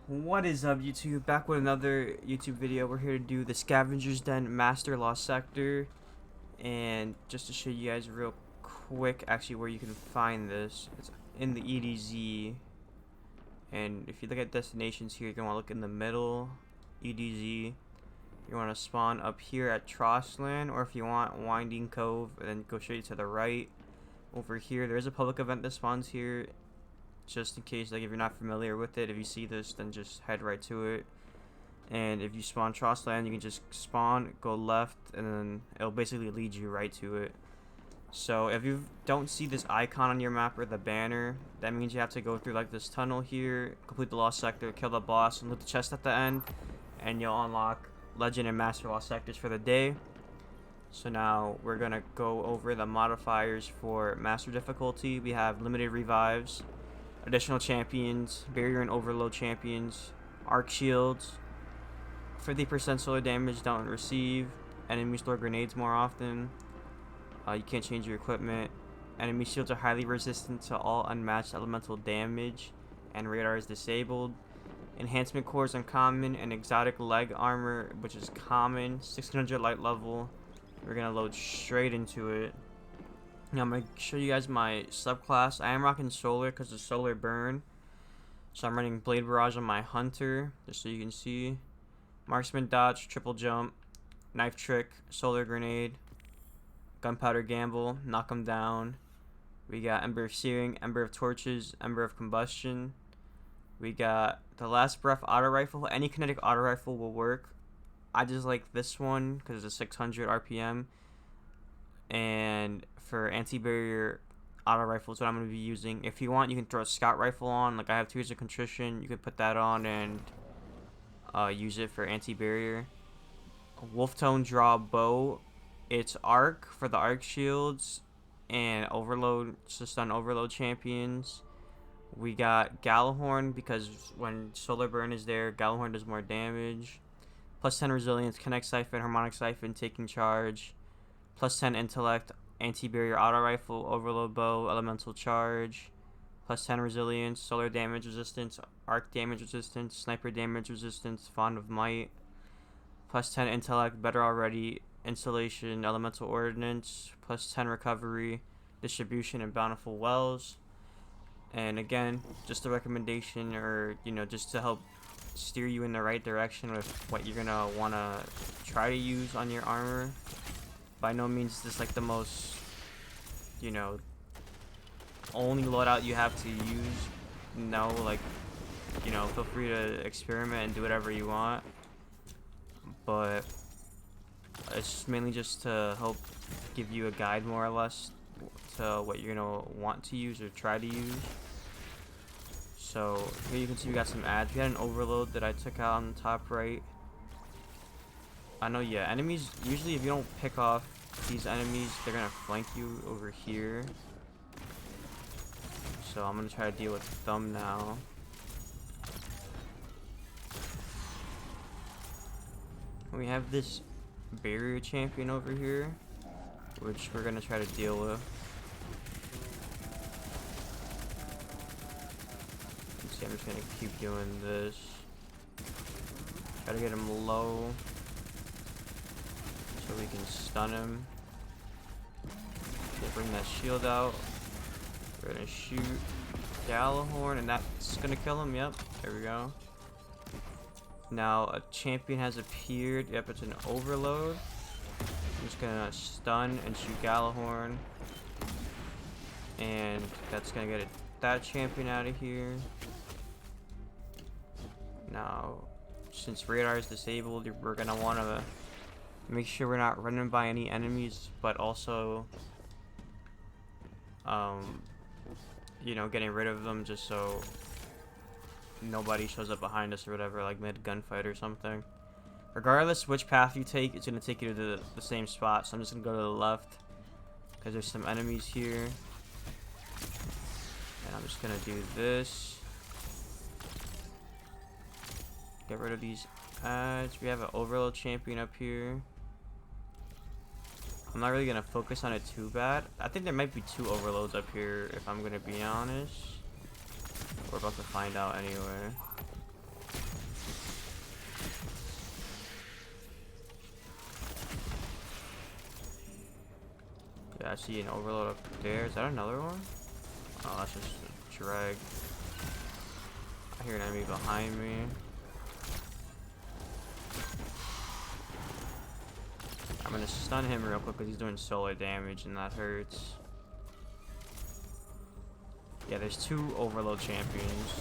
What is up, YouTube? Back with another YouTube video. We're here to do the Scavenger's Den Master Lost Sector, and just to show you guys real quick actually where you can find this, it's in the EDZ. And if you look at destinations here, you're going to look in the middle, EDZ. You want to spawn up here at Trossland, or if you want Winding Cove, and then go straight to the right. Over here there's a public event that spawns here, just in case, like, if you're not familiar with it. If you see this, then just head right to it. And if you spawn Trossland, you can just spawn, go left, and then it'll basically lead you right to it. So if you don't see this icon on your map or the banner, that means you have to go through like this tunnel here, complete the lost sector, kill the boss, and loot the chest at the end, and you'll unlock legend and master lost sectors for the day. So now we're gonna go over the modifiers for master difficulty. We have limited revives, additional champions, barrier and overload champions, arc shields, 50% solar damage, don't receive, enemies throw grenades more often, you can't change your equipment, enemy shields are highly resistant to all unmatched elemental damage, and radar is disabled. Enhancement core is uncommon, and exotic leg armor, which is common, 1600 light level. We're gonna load straight into it. Now I'm going to show you guys my subclass. I am rocking solar because of solar burn. So I'm running blade barrage on my hunter, just so you can see. Marksman dodge, triple jump, knife trick, solar grenade, gunpowder gamble, knock him down. We got ember of searing, ember of torches, ember of combustion. We got the last breath auto rifle. Any kinetic auto rifle will work. I just like this one because it's a 600 RPM. And for anti-barrier auto rifles, what I'm going to be using. If you want, you can throw a scout rifle on. Like, I have Tears of Contrition. You could put that on and use it for anti-barrier. Wolf Tone draw bow. It's arc for the arc shields and overload, just on overload champions. We got Gallahorn because when solar burn is there, Gallahorn does more damage. Plus 10 resilience, connect siphon, harmonic siphon, taking charge. Plus 10 intellect, anti-barrier auto rifle, overload bow, elemental charge. Plus 10 resilience, solar damage resistance, arc damage resistance, sniper damage resistance, fond of might. Plus 10 intellect, better already, installation, elemental ordnance. Plus 10 recovery, distribution, and bountiful wells. And again, just a recommendation, or just to help steer you in the right direction with what you're gonna want to try to use on your armor. By no means is this like the most, only loadout you have to use. No, like, feel free to experiment and do whatever you want. But it's mainly just to help give you a guide, more or less, to what you're gonna want to use or try to use. So here you can see we got some ads. We had an overload that I took out on the top right. I know, yeah, enemies, usually if you don't pick off these enemies, they're gonna flank you over here. So I'm gonna try to deal with them now. We have this barrier champion over here, which we're gonna try to deal with. See, I'm just gonna keep doing this. Try to get him low so we can stun him. We'll bring that shield out. We're gonna shoot Gallahorn, and that's gonna kill him. Yep, there we go. Now a champion has appeared. Yep, it's an overload. I'm just gonna stun and shoot Gallahorn, and that's gonna get that champion out of here. Now, since radar is disabled, we're gonna want to make sure we're not running by any enemies, but also getting rid of them, just so nobody shows up behind us or whatever, like mid gunfight or something. Regardless which path you take, it's gonna take you to the same spot. So I'm just gonna go to the left because there's some enemies here, and I'm just gonna do this. Get rid of these ads. We have an overload champion up here. I'm not really gonna focus on it too bad. I think there might be 2 overloads up here, if I'm gonna be honest. We're about to find out anyway. Yeah, I see an overload up there. Is that another one? Oh, that's just a drag. I hear an enemy behind me. I'm gonna stun him real quick because he's doing solo damage and that hurts. Yeah, there's 2 overload champions.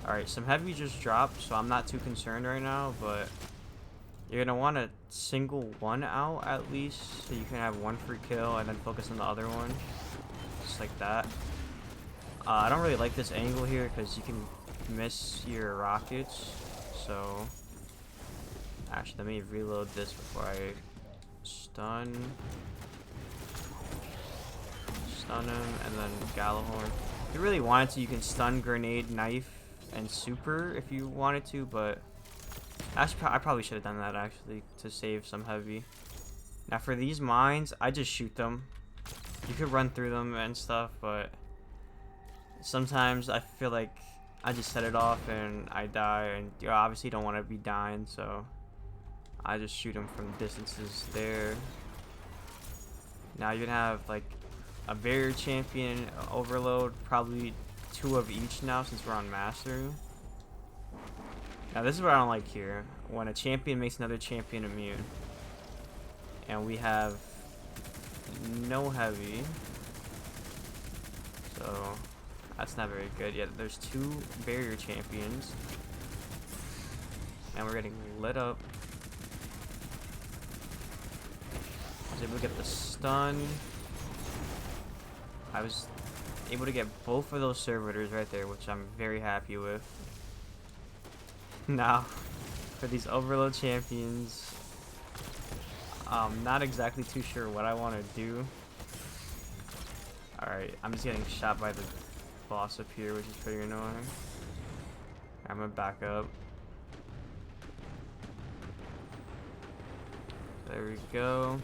Alright, some heavy just dropped, so I'm not too concerned right now, but you're gonna want to single one out at least, so you can have 1 free kill and then focus on the other one. Just like that. I don't really like this angle here because you can miss your rockets, so actually let me reload this before I stun him, and then Gallahorn. If you really wanted to, you can stun, grenade, knife, and super if you wanted to, but I probably should have done that actually to save some heavy. Now for these mines, I just shoot them. You could run through them and stuff, but sometimes I feel like I just set it off and I die, and you obviously don't want to be dying, so I just shoot them from distances there. Now you're gonna have like a barrier champion, overload, probably 2 of each now since we're on master. Now this is what I don't like here. When a champion makes another champion immune. And we have no heavy. So that's not very good. Yeah, there's 2 barrier champions. And we're getting lit up. I was able to get the stun. I was able to get both of those servitors right there, which I'm very happy with. Now, for these overload champions, I'm not exactly too sure what I want to do. Alright, I'm just getting shot by the boss up here, which is pretty annoying. I'm gonna back up. There we go.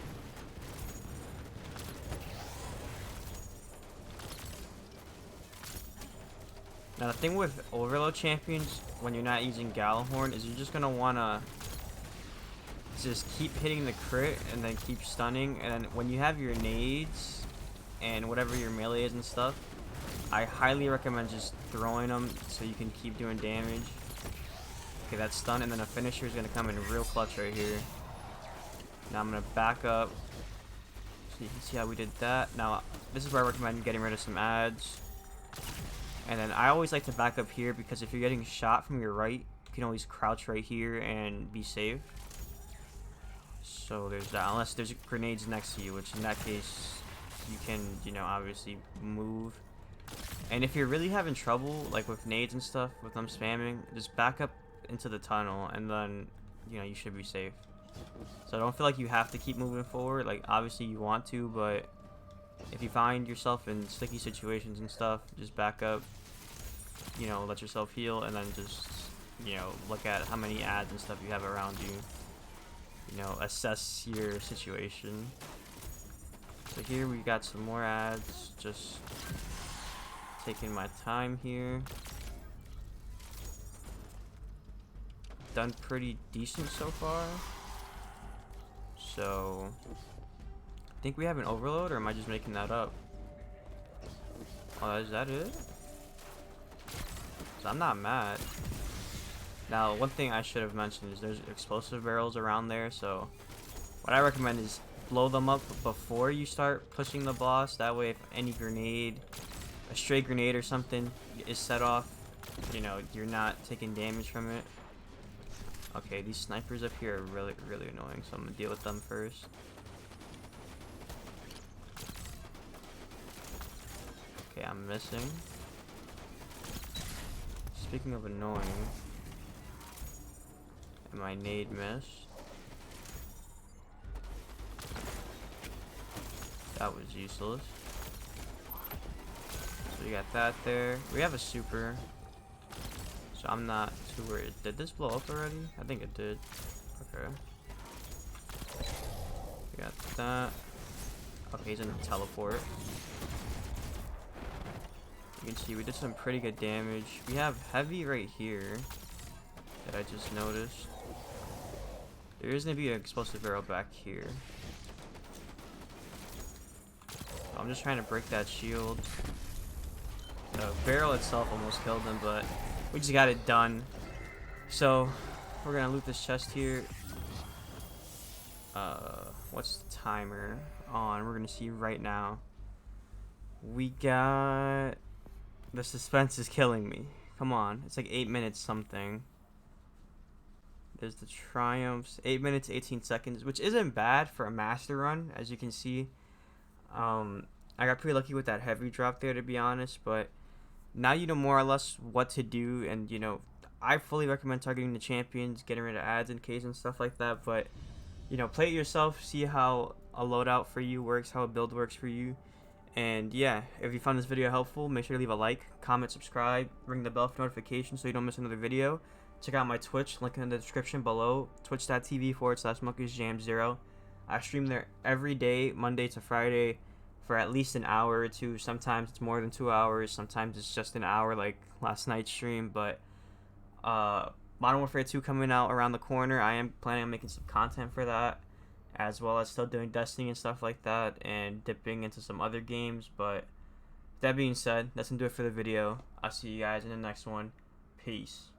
Now the thing with overload champions when you're not using Gallahorn is you're just gonna wanna just keep hitting the crit and then keep stunning, and then when you have your nades and whatever your melee is and stuff, I highly recommend just throwing them so you can keep doing damage. Okay, that's stun, and then a finisher is gonna come in real clutch right here. Now I'm gonna back up so you can see how we did that. Now this is where I recommend getting rid of some ads. And then I always like to back up here because if you're getting shot from your right, you can always crouch right here and be safe. So there's that, unless there's grenades next to you, which in that case you can, you know, obviously move. And if you're really having trouble, like with nades and stuff, with them spamming, just back up into the tunnel and then, you know, you should be safe. So I don't feel like you have to keep moving forward. Like, obviously you want to, but if you find yourself in sticky situations and stuff, just back up, you know, let yourself heal, and then just, you know, look at how many ads and stuff you have around you. You know, assess your situation. So here we got some more ads, just taking my time here. Done pretty decent so far. So I think we have an overload, or am I just making that up? Oh, is that it? So I'm not mad. Now, one thing I should have mentioned is there's explosive barrels around there, so what I recommend is blow them up before you start pushing the boss. That way, if any grenade, a stray grenade or something is set off, you know, you're not taking damage from it. Okay, these snipers up here are really, really annoying, so I'm gonna deal with them first. Okay, I'm missing. Speaking of annoying, and my nade missed. That was useless. So we got that there. We have a super, so I'm not too worried. Did this blow up already? I think it did. Okay. We got that. Okay, he's in the teleport. You can see we did some pretty good damage. We have heavy right here that I just noticed. There is gonna be an explosive barrel back here. So I'm just trying to break that shield. The barrel itself almost killed him, but we just got it done. So we're gonna loot this chest here. What's the timer on? We're gonna see right now. We got... The suspense is killing me. Come on, it's like 8 minutes something. There's the triumphs. 8 minutes 18 seconds, which isn't bad for a master run, as you can see. I got pretty lucky with that heavy drop there, to be honest, but now you know more or less what to do, and you know, I fully recommend targeting the champions, getting rid of ads in case and stuff like that, but you know, play it yourself, see how a loadout for you works, how a build works for you. And yeah, if you found this video helpful, make sure to leave a like, comment, subscribe, ring the bell for notifications so you don't miss another video. Check out my Twitch, link in the description below, twitch.tv/monkeysjam0. I stream there every day, Monday to Friday, for at least an hour or two. Sometimes it's more than 2 hours, sometimes it's just an hour like last night's stream, but Modern Warfare 2 coming out around the corner. I am planning on making some content for that, as well as still doing Destiny and stuff like that, and dipping into some other games. But that being said, that's gonna do it for the video. I'll see you guys in the next one. Peace.